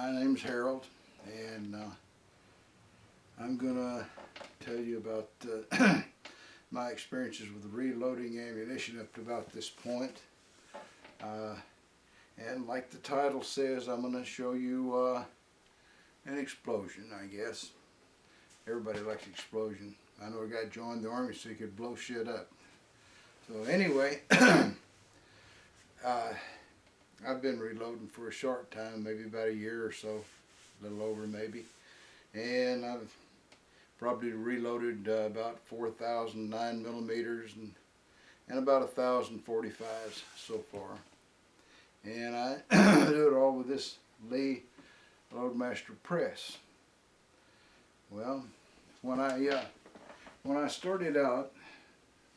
My name's Harold, and I'm gonna tell you about my experiences with reloading ammunition up to about this point. And like the title says, I'm gonna show you an explosion, I guess. Everybody likes explosion. I know a guy joined the army so he could blow shit up. So anyway, I've been reloading for a short time, maybe about a year or so, a little over maybe. And I've probably reloaded about 4,000 9mm and about 1,000 45s so far. And I do it all with this Lee Loadmaster press. Well, when I started out,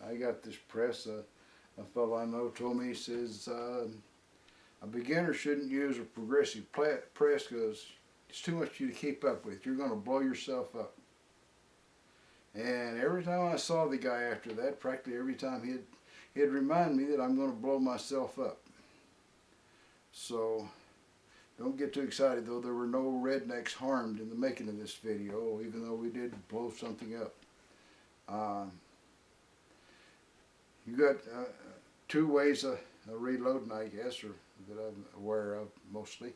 I got this press. A fellow I know told me, he says, a beginner shouldn't use a progressive press because it's too much for you to keep up with. You're going to blow yourself up. And every time I saw the guy after that, practically every time he'd remind me that I'm going to blow myself up. So don't get too excited, though. There were no rednecks harmed in the making of this video, even though we did blow something up. You got two ways of reloading, I guess, or that I'm aware of mostly.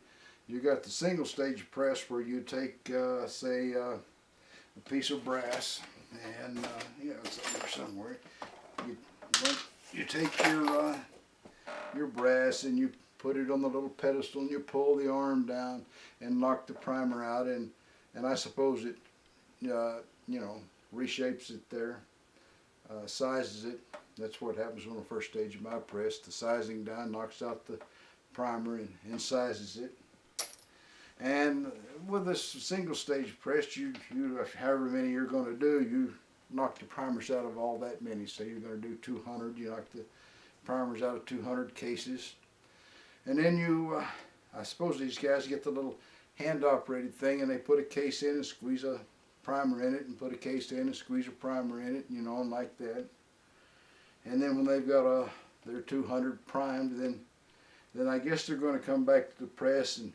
You got the single stage press where you take, say, a piece of brass, and it's up there somewhere. You take your brass and you put it on the little pedestal and you pull the arm down and knock the primer out, and I suppose it, reshapes it there, sizes it. That's what happens on the first stage of my press. The sizing down knocks out the primer and sizes it. And with this single stage press, you however many you're going to do, you knock the primers out of all that many. So you're going to do 200. You knock the primers out of 200 cases, and then you, I suppose these guys get the little hand-operated thing, and they put a case in and squeeze a primer in it, and put a case in and squeeze a primer in it, and like that. And then when they've got their 200 primed, then I guess they're going to come back to the press and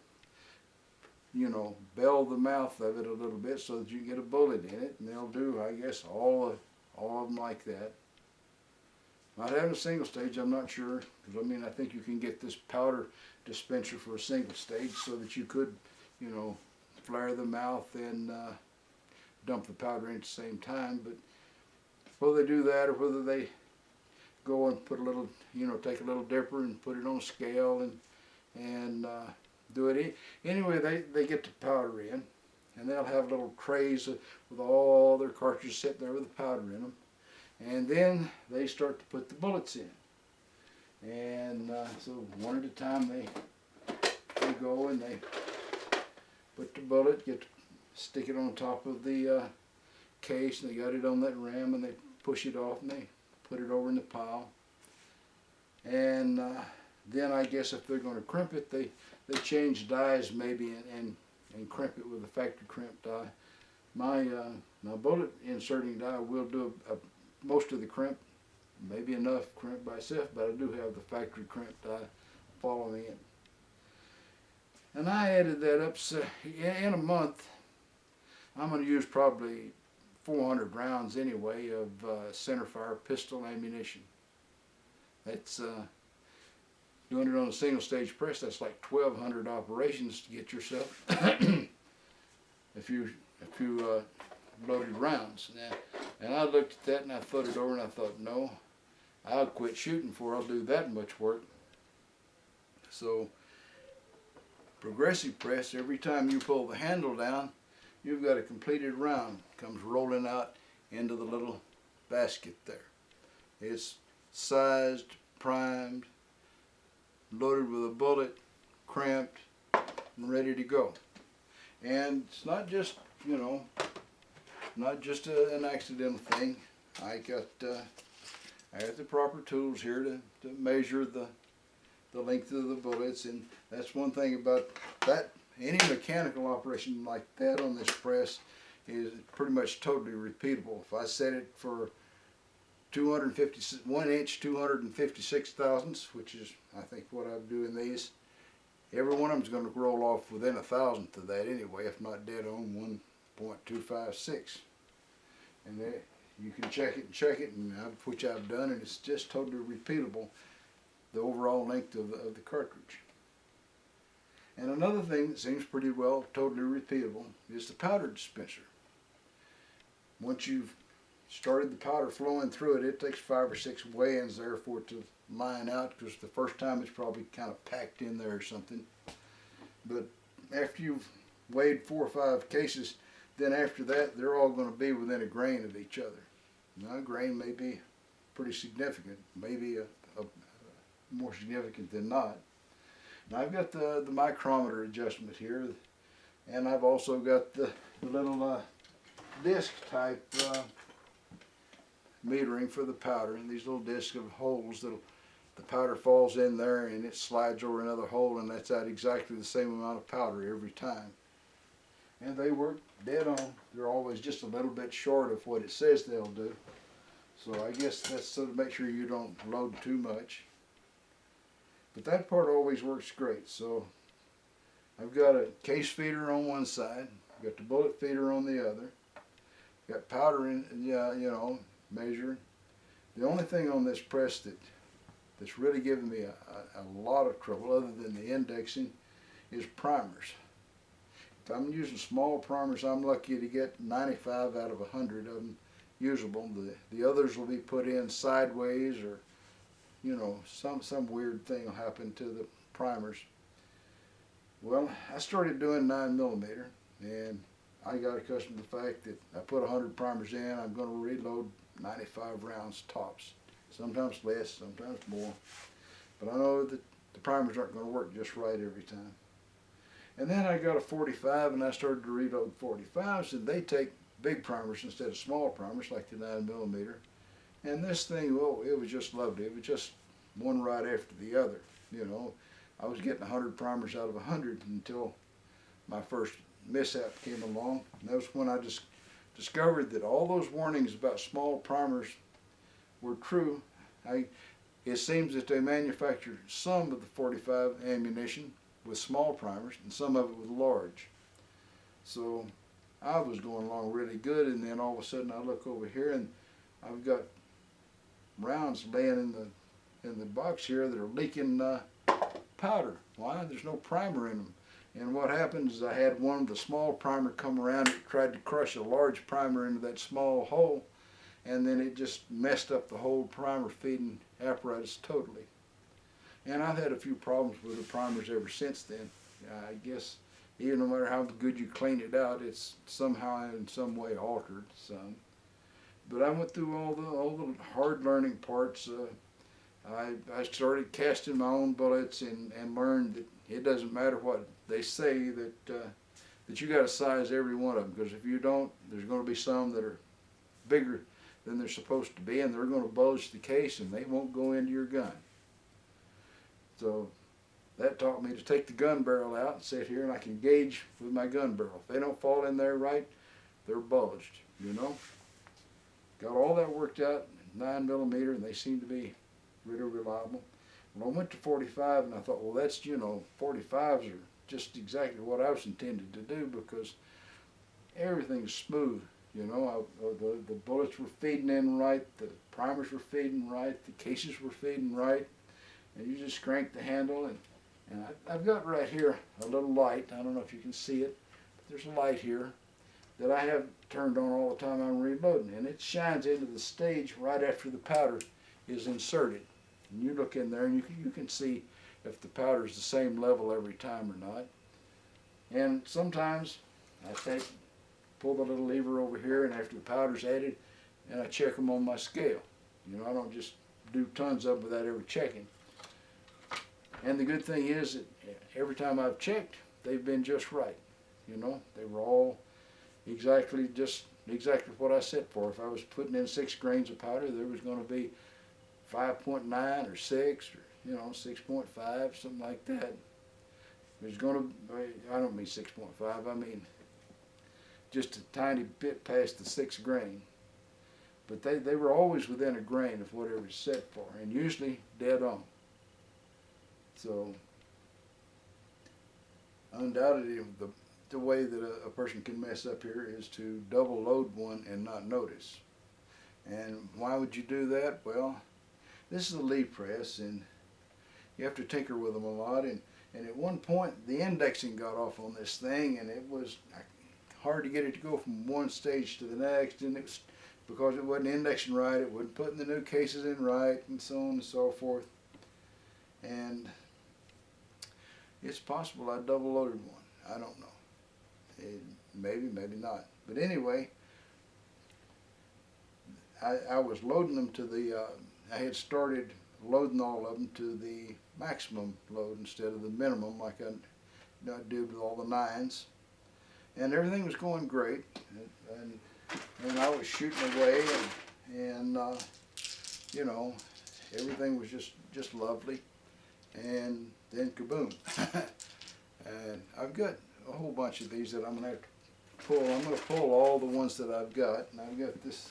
bell the mouth of it a little bit so that you get a bullet in it, and they'll do, I guess, all of them like that. Not having a single stage, I'm not sure, because I think you can get this powder dispenser for a single stage so that you could, flare the mouth and dump the powder in at the same time. But whether they do that or whether they go and put a little, take a little dipper and put it on a scale and do it. Anyway, they get the powder in, and they'll have little trays with all their cartridges sitting there with the powder in them. And then they start to put the bullets in. And so one at a time they go and they put the bullet, stick it on top of the case, and they got it on that ram, and they push it off and they put it over in the pile. And then I guess if they're going to crimp it, they change dyes maybe and crimp it with a factory crimp dye. My bullet inserting dye will do most of the crimp, maybe enough crimp by itself, but I do have the factory crimp dye following it. And I added that up, so in a month I'm going to use probably 400 rounds anyway of centerfire pistol ammunition. That's doing it on a single stage press. That's like 1,200 operations to get yourself if you loaded rounds. And I looked at that and I thought it over and I thought, no, I'll quit shooting before I'll do that much work. So progressive press, every time you pull the handle down, you've got a completed round. Comes rolling out into the little basket there. It's sized, primed, loaded with a bullet, cramped, and ready to go. And it's not just, not just an accidental thing. I got the proper tools here to measure the length of the bullets, and that's one thing about that. Any mechanical operation like that on this press is pretty much totally repeatable. If I set it for 1 inch 256 thousandths, which is I think what I'm doing these, every one of them is going to roll off within a thousandth of that anyway, if not dead on 1.256. And you can check it, and which I've done, and it's just totally repeatable, the overall length of the cartridge. And another thing that seems pretty well totally repeatable is the powder dispenser. Once you've started the powder flowing through it, it takes 5 or 6 weigh-ins there for it to line out, because the first time it's probably kind of packed in there or something. But after you've weighed 4 or 5 cases, then after that they're all going to be within a grain of each other. Now, a grain may be pretty significant, maybe more significant than not. Now I've got the micrometer adjustment here, and I've also got the little disc type metering for the powder, and these little discs of holes that the powder falls in there and it slides over another hole, and that's out exactly the same amount of powder every time. And they work dead on. They're always just a little bit short of what it says they'll do. So I guess that's so to make sure you don't load too much. But that part always works great. So I've got a case feeder on one side, I've got the bullet feeder on the other, got powder in, measuring. The only thing on this press that's really giving me a lot of trouble, other than the indexing, is primers. If I'm using small primers, I'm lucky to get 95 out of 100 of them usable. The others will be put in sideways, or some weird thing will happen to the primers. Well, I started doing 9mm, and I got accustomed to the fact that I put 100 primers in, I'm going to reload 95 rounds tops. Sometimes less, sometimes more. But I know that the primers aren't going to work just right every time. And then I got a 45, and I started to reload 45s, and they take big primers instead of small primers like the 9mm. And this thing, oh, it was just lovely. It was just one right after the other. I was getting 100 primers out of 100 until my first mishap came along. And that was when I just discovered that all those warnings about small primers were true. It seems that they manufactured some of the 45 ammunition with small primers and some of it with large. So I was going along really good, and then all of a sudden I look over here and I've got rounds laying in the box here that are leaking powder. Why? There's no primer in them. And what happened is I had one of the small primer come around, it tried to crush a large primer into that small hole, and then it just messed up the whole primer feeding apparatus totally. And I've had a few problems with the primers ever since then. I guess even no matter how good you clean it out, it's somehow in some way altered some. But I went through all the hard learning parts. I started casting my own bullets and learned that it doesn't matter what they say, that you got to size every one of them, because if you don't, there's going to be some that are bigger than they're supposed to be, and they're going to bulge the case and they won't go into your gun. So that taught me to take the gun barrel out and sit here and I can gauge with my gun barrel. If they don't fall in there right, they're bulged, Got all that worked out, 9mm, and they seem to be really reliable. Well, I went to 45 and I thought, well, that's, 45s are just exactly what I was intended to do, because everything's smooth. The bullets were feeding in right, the primers were feeding right, the cases were feeding right, and you just crank the handle, and I've got right here a little light. I don't know if you can see it, but there's a light here that I have turned on all the time I'm reloading, and it shines into the stage right after the powder is inserted. And you look in there and you can see if the powder is the same level every time or not. And sometimes I pull the little lever over here, and after the powder's added, and I check them on my scale. I don't just do tons of them without ever checking. And the good thing is that every time I've checked, they've been just right. They were all exactly what I set for. If I was putting in 6 grains of powder, there was going to be 5.9 or 6 or 6.5, something like that. There's going to I don't mean 6.5, I mean just a tiny bit past the 6th grain. But they were always within a grain of whatever it's set for, and usually dead on. So undoubtedly the way that a person can mess up here is to double load one and not notice. And why would you do that? Well, this is a leaf press, and you have to tinker with them a lot. And at one point, the indexing got off on this thing, and it was hard to get it to go from one stage to the next. And it was because it wasn't indexing right, it wasn't putting the new cases in right, and so on and so forth. And it's possible I double loaded one. I don't know. Maybe, maybe not. But anyway, I was loading them to the, I had started loading all of them to the maximum load instead of the minimum like I did with all the 9s. And everything was going great. And I was shooting away, and you know, everything was just lovely. And then kaboom. And I've got a whole bunch of these that I'm going to have to pull. I'm going to pull all the ones that I've got. And I've got this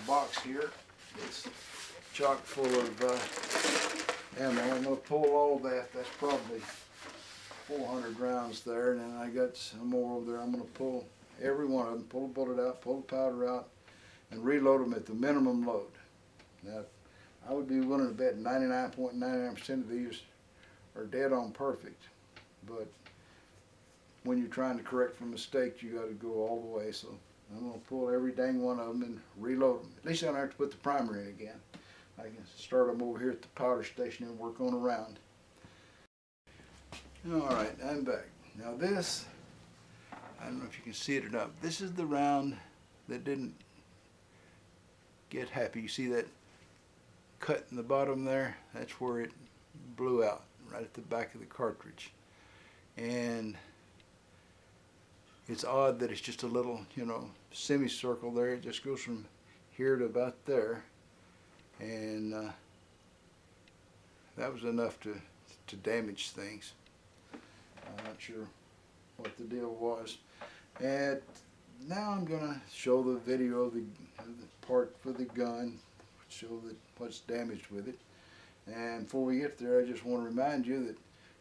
box here. It's chock full of ammo. I'm going to pull all that. That's probably 400 rounds there. And then I got some more over there. I'm going to pull every one of them, pull the bullet out, pull the powder out, and reload them at the minimum load. Now, I would be willing to bet 99.99% of these are dead on perfect. But when you're trying to correct from mistakes, you got to go all the way. So I'm going to pull every dang one of them and reload them. At least I don't have to put the primer in again. I can start them over here at the powder station and work on a round. Alright, I'm back. Now this, I don't know if you can see it or not. This is the round that didn't get happy. You see that cut in the bottom there? That's where it blew out, right at the back of the cartridge. And it's odd that it's just a little, you know, semicircle there. It just goes from here to about there. And that was enough to damage things. I'm not sure what the deal was. And now I'm going to show the video of the part for the gun, show what's damaged with it. And before we get there, I just want to remind you that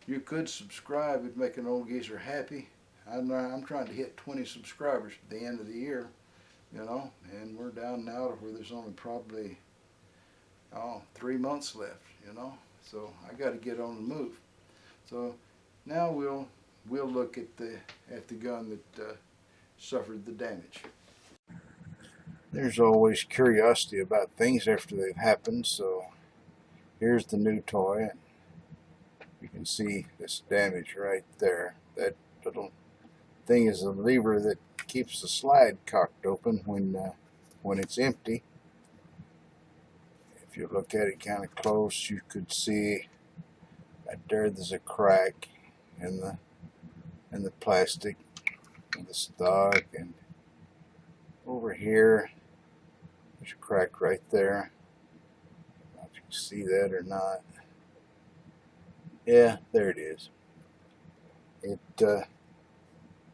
you could subscribe. It'd make an old geezer happy. I'm trying to hit 20 subscribers at the end of the year, you know, and we're down now to where there's only probably 3 months left, you know. So I got to get on the move. So now we'll look at the gun that suffered the damage. There's always curiosity about things after they've happened, so here's the new toy. You can see this damage right there. That little thing is a lever that keeps the slide cocked open when it's empty. If you look at it kind of close, you could see right there's a crack in the plastic and the stock, and over here there's a crack right there. I don't know if you can see that or not. Yeah, there it is. It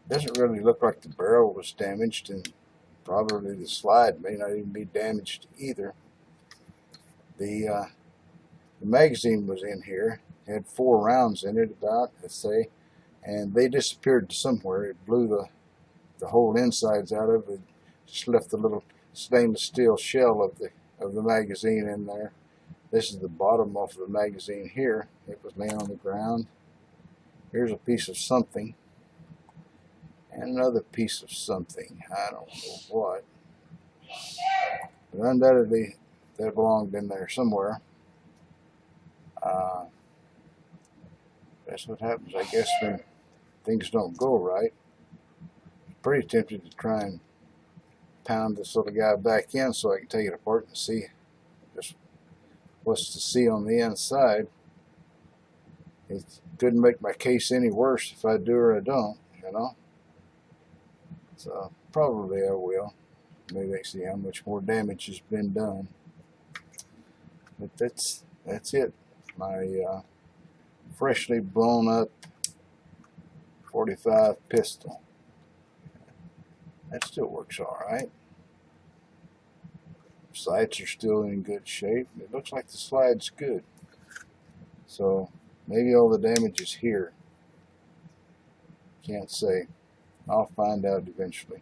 doesn't really look like the barrel was damaged, and probably the slide may not even be damaged either. The magazine was in here. It had 4 rounds in it, about, let's say, and they disappeared somewhere. It blew the whole insides out of it. Just left the little stainless steel shell of the magazine in there. This is the bottom off of the magazine here. It was laying on the ground. Here's a piece of something, and another piece of something. I don't know what. But undoubtedly, that belonged in there somewhere. That's what happens, I guess, when things don't go right. I'm pretty tempted to try and pound this little guy back in so I can take it apart and see just what's to see on the inside. It couldn't make my case any worse if I do or I don't, you know. So probably I will. Maybe I see how much more damage has been done. But that's it. My freshly blown up .45 pistol. That still works all right. Sights are still in good shape. It looks like the slide's good. So maybe all the damage is here. can't say. I'll find out eventually.